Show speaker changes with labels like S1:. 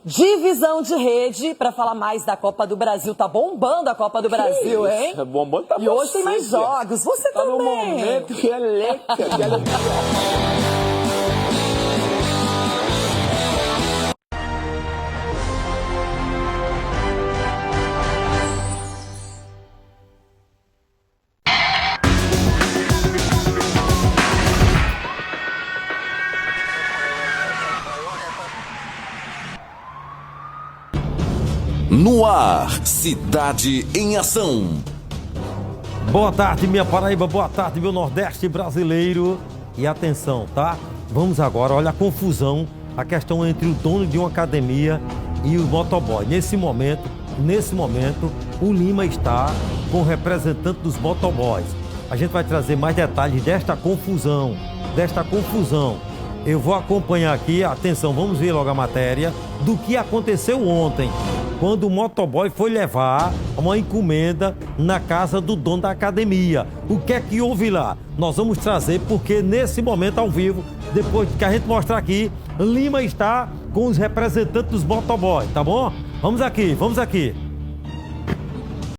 S1: Divisão de rede para falar mais da Copa do Brasil. Tá bombando a Copa do Brasil, hein?
S2: É bombando pra
S1: E hoje tem mais jogos. Você
S2: tá
S1: também.
S2: Tá no momento que é leca, que é leca.
S3: No ar, Cidade em Ação.
S4: Boa tarde, minha Paraíba, boa tarde, meu Nordeste brasileiro. E atenção, tá? Vamos agora, olha a confusão, a questão entre o dono de uma academia e o motoboy. Nesse momento, o Lima está com o representante dos motoboys. A gente vai trazer mais detalhes desta confusão. Eu vou acompanhar aqui, atenção, vamos ver logo a matéria do que aconteceu ontem, quando o motoboy foi levar uma encomenda na casa do dono da academia. O que é que houve lá? Nós vamos trazer, porque nesse momento ao vivo, depois que a gente mostrar aqui, Lima está com os representantes dos motoboys, tá bom? Vamos aqui.